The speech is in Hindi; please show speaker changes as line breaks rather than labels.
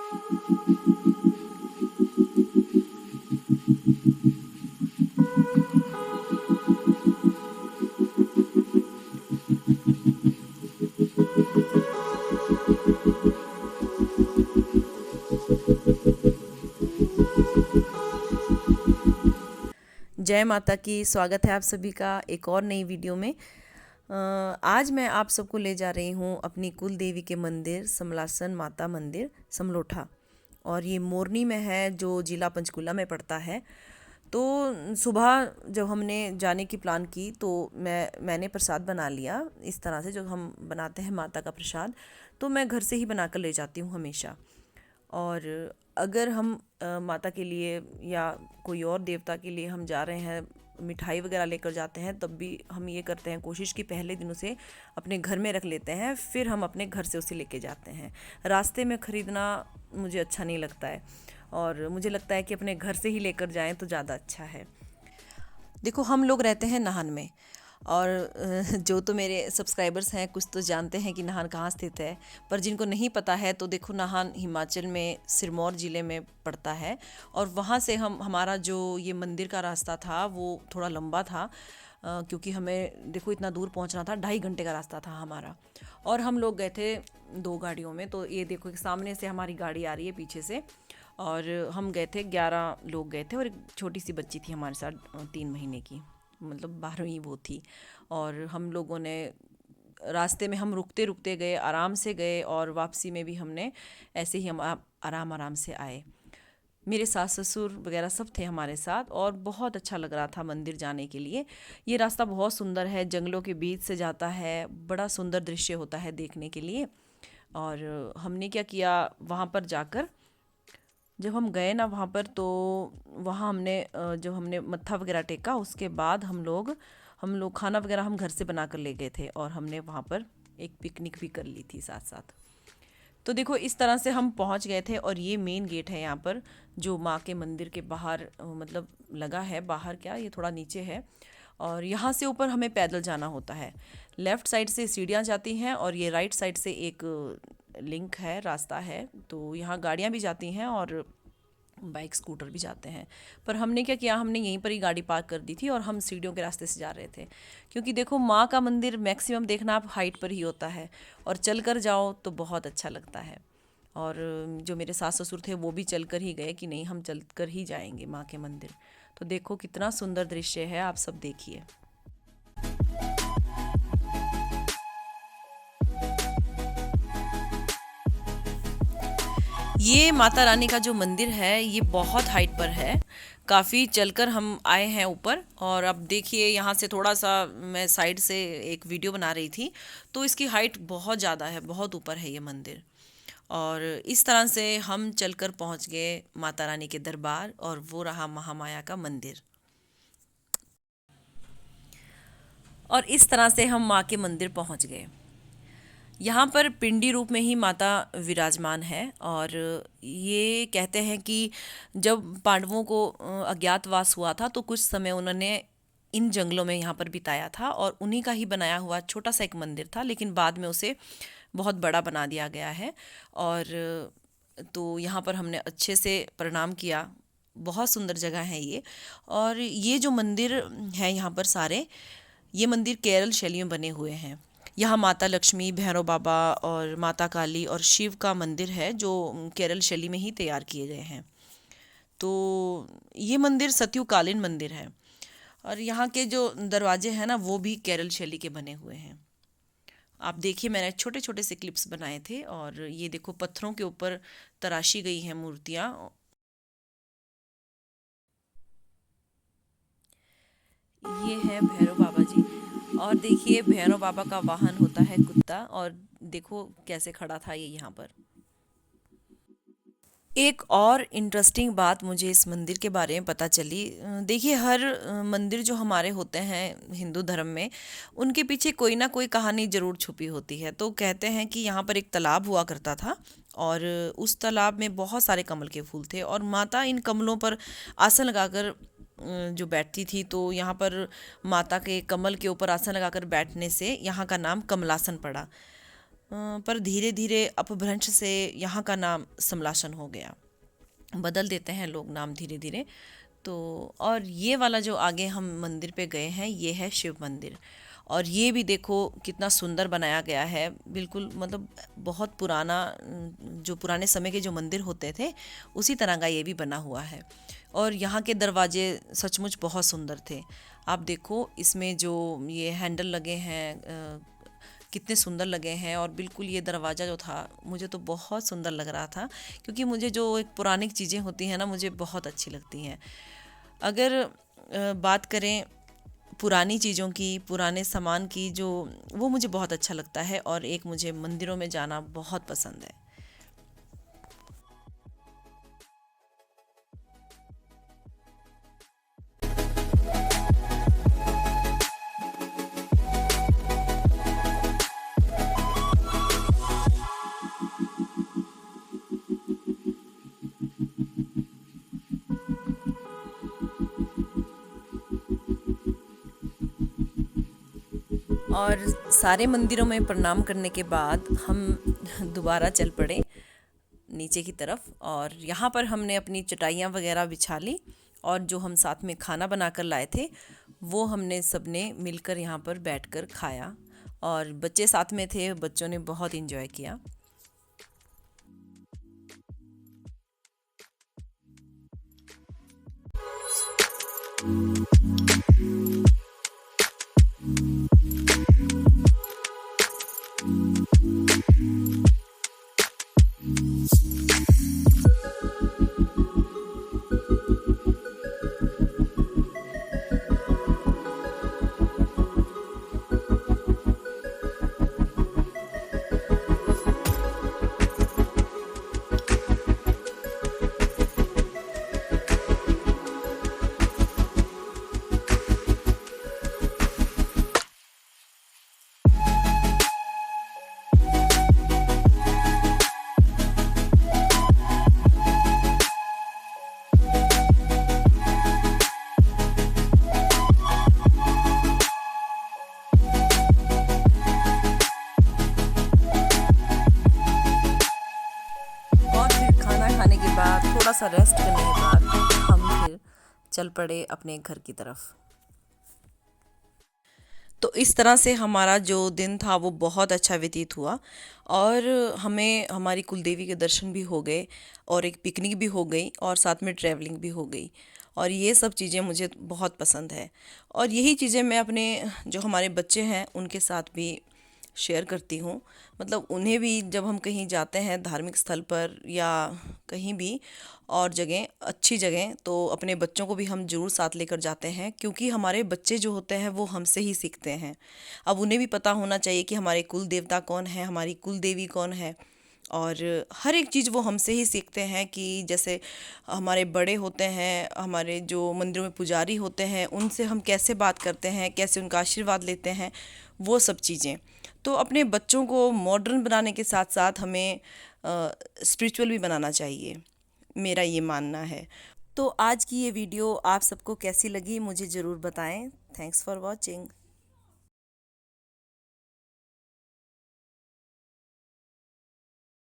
जय माता की। स्वागत है आप सभी का एक और नई वीडियो में। आज मैं आप सबको ले जा रही हूँ अपनी कुल देवी के मंदिर समलासन माता मंदिर समलोठा, और ये मोरनी में है जो जिला पंचकुला में पड़ता है। तो सुबह जब हमने जाने की प्लान की तो मैंने प्रसाद बना लिया इस तरह से, जो हम बनाते हैं माता का प्रसाद, तो मैं घर से ही बनाकर ले जाती हूँ हमेशा। और अगर हम माता के लिए या कोई और देवता के लिए हम जा रहे हैं, मिठाई वगैरह लेकर जाते हैं, तब भी हम ये करते हैं कोशिश कि पहले दिन उसे अपने घर में रख लेते हैं, फिर हम अपने घर से उसे लेके जाते हैं। रास्ते में ख़रीदना मुझे अच्छा नहीं लगता है, और मुझे लगता है कि अपने घर से ही लेकर जाएं तो ज़्यादा अच्छा है। देखो, हम लोग रहते हैं नाहन में, और जो तो मेरे सब्सक्राइबर्स हैं कुछ तो जानते हैं कि नाहन कहाँ स्थित है, पर जिनको नहीं पता है तो देखो, नाहन हिमाचल में सिरमौर ज़िले में पड़ता है। और वहाँ से हमारा जो ये मंदिर का रास्ता था वो थोड़ा लंबा था, क्योंकि हमें देखो इतना दूर पहुँचना था, 2.5 घंटे का रास्ता था हमारा। और हम लोग गए थे 2 गाड़ियों में। तो ये देखो, सामने से हमारी गाड़ी आ रही है, पीछे से, और हम गए थे, 11 लोग गए थे, और एक छोटी सी बच्ची थी हमारे साथ, 3 महीने की, मतलब 12वीं वो थी। और हम लोगों ने रास्ते में हम रुकते रुकते गए, आराम से गए, और वापसी में भी हमने ऐसे ही हम आराम आराम से आए। मेरे सास ससुर वगैरह सब थे हमारे साथ, और बहुत अच्छा लग रहा था मंदिर जाने के लिए। ये रास्ता बहुत सुंदर है, जंगलों के बीच से जाता है, बड़ा सुंदर दृश्य होता है देखने के लिए। और हमने क्या किया, वहाँ पर जाकर जब हम गए ना वहाँ पर, तो वहाँ हमने जब हमने मत्था वगैरह टेका, उसके बाद हम लोग खाना वगैरह हम घर से बना कर ले गए थे, और हमने वहाँ पर एक पिकनिक भी कर ली थी साथ साथ। तो देखो, इस तरह से हम पहुँच गए थे, और ये मेन गेट है यहाँ पर, जो माँ के मंदिर के बाहर मतलब लगा है। बाहर क्या, ये थोड़ा नीचे है, और यहाँ से ऊपर हमें पैदल जाना होता है। लेफ़्ट साइड से सीढ़ियाँ जाती हैं, और ये राइट साइड से एक लिंक है, रास्ता है। तो यहाँ गाड़ियाँ भी जाती हैं और बाइक स्कूटर भी जाते हैं। पर हमने क्या किया, हमने यहीं पर ही गाड़ी पार्क कर दी थी, और हम सीढ़ियों के रास्ते से जा रहे थे, क्योंकि देखो, माँ का मंदिर मैक्सिमम देखना आप हाइट पर ही होता है, और चल कर जाओ तो बहुत अच्छा लगता है। और जो मेरे सास ससुर थे वो भी चल कर ही गए कि नहीं, हम चल कर ही जाएंगे माँ के मंदिर। तो देखो कितना सुंदर दृश्य है, आप सब देखिए। ये माता रानी का जो मंदिर है ये बहुत हाइट पर है, काफ़ी चलकर हम आए हैं ऊपर। और अब देखिए, यहाँ से थोड़ा सा मैं साइड से एक वीडियो बना रही थी, तो इसकी हाइट बहुत ज़्यादा है, बहुत ऊपर है ये मंदिर। और इस तरह से हम चलकर पहुँच गए माता रानी के दरबार, और वो रहा महामाया का मंदिर। और इस तरह से हम माँ के मंदिर पहुँच गए। यहाँ पर पिंडी रूप में ही माता विराजमान है, और ये कहते हैं कि जब पांडवों को अज्ञातवास हुआ था, तो कुछ समय उन्होंने इन जंगलों में यहाँ पर बिताया था, और उन्हीं का ही बनाया हुआ छोटा सा एक मंदिर था, लेकिन बाद में उसे बहुत बड़ा बना दिया गया है। और तो यहाँ पर हमने अच्छे से प्रणाम किया। बहुत सुंदर जगह है ये। और ये जो मंदिर हैं यहाँ पर सारे, ये मंदिर केरल शैली में बने हुए हैं। यहाँ माता लक्ष्मी, भैरव बाबा और माता काली और शिव का मंदिर है, जो केरल शैली में ही तैयार किए गए हैं। तो ये मंदिर सतयुगकालीन मंदिर है, और यहाँ के जो दरवाजे हैं ना, वो भी केरल शैली के बने हुए हैं। आप देखिए, मैंने छोटे छोटे से क्लिप्स बनाए थे, और ये देखो, पत्थरों के ऊपर तराशी गई हैं मूर्तियाँ। ये है भैरव बाबा जी, और देखिए भैरव बाबा का वाहन होता है कुत्ता, और देखो कैसे खड़ा था ये यहाँ पर। एक और इंटरेस्टिंग बात मुझे इस मंदिर के बारे में पता चली। देखिए, हर मंदिर जो हमारे होते हैं हिंदू धर्म में, उनके पीछे कोई ना कोई कहानी ज़रूर छुपी होती है। तो कहते हैं कि यहाँ पर एक तालाब हुआ करता था, और उस तालाब में बहुत सारे कमल के फूल थे, और माता इन कमलों पर आसन लगाकर जो बैठती थी। तो यहाँ पर माता के कमल के ऊपर आसन लगाकर बैठने से यहाँ का नाम कमलासन पड़ा। पर धीरे धीरे अपभ्रंश से यहाँ का नाम समलासन हो गया। बदल देते हैं लोग नाम धीरे धीरे। तो और ये वाला जो आगे हम मंदिर पे गए हैं, ये है शिव मंदिर। और ये भी देखो कितना सुंदर बनाया गया है, बिल्कुल मतलब बहुत पुराना, जो पुराने समय के जो मंदिर होते थे उसी तरह का ये भी बना हुआ है। और यहाँ के दरवाजे सचमुच बहुत सुंदर थे। आप देखो इसमें जो ये हैंडल लगे हैं कितने सुंदर लगे हैं। और बिल्कुल ये दरवाज़ा जो था मुझे तो बहुत सुंदर लग रहा था, क्योंकि मुझे जो एक पुरानी चीज़ें होती हैं ना, मुझे बहुत अच्छी लगती हैं। अगर बात करें पुरानी चीज़ों की, पुराने सामान की, जो वो मुझे बहुत अच्छा लगता है। और एक मुझे मंदिरों में जाना बहुत पसंद है। और सारे मंदिरों में प्रणाम करने के बाद हम दोबारा चल पड़े नीचे की तरफ। और यहाँ पर हमने अपनी चटाइयाँ वगैरह बिछा ली, और जो हम साथ में खाना बना कर लाए थे वो हमने सबने मिलकर यहाँ पर बैठकर खाया। और बच्चे साथ में थे, बच्चों ने बहुत इन्जॉय किया। खाने के बाद थोड़ा सा रेस्ट करने के बाद हम फिर चल पड़े अपने घर की तरफ। तो इस तरह से हमारा जो दिन था वो बहुत अच्छा व्यतीत हुआ। और हमें हमारी कुलदेवी के दर्शन भी हो गए, और एक पिकनिक भी हो गई, और साथ में ट्रैवलिंग भी हो गई। और ये सब चीज़ें मुझे बहुत पसंद है। और यही चीज़ें मैं अपने जो हमारे बच्चे हैं उनके साथ भी शेयर करती हूँ। मतलब उन्हें भी जब हम कहीं जाते हैं धार्मिक स्थल पर या कहीं भी और जगह, अच्छी जगह, तो अपने बच्चों को भी हम ज़रूर साथ लेकर जाते हैं, क्योंकि हमारे बच्चे जो होते हैं वो हमसे ही सीखते हैं। अब उन्हें भी पता होना चाहिए कि हमारे कुल देवता कौन है, हमारी कुल देवी कौन है। और हर एक चीज़ वो हमसे ही सीखते हैं, कि जैसे हमारे बड़े होते हैं, हमारे जो मंदिरों में पुजारी होते हैं, उनसे हम कैसे बात करते हैं, कैसे उनका आशीर्वाद लेते हैं, वो सब चीज़ें। तो अपने बच्चों को मॉडर्न बनाने के साथ साथ हमें स्पिरिचुअल भी बनाना चाहिए, मेरा ये मानना है। तो आज की ये वीडियो आप सबको कैसी लगी मुझे ज़रूर बताएं। Thanks for watching.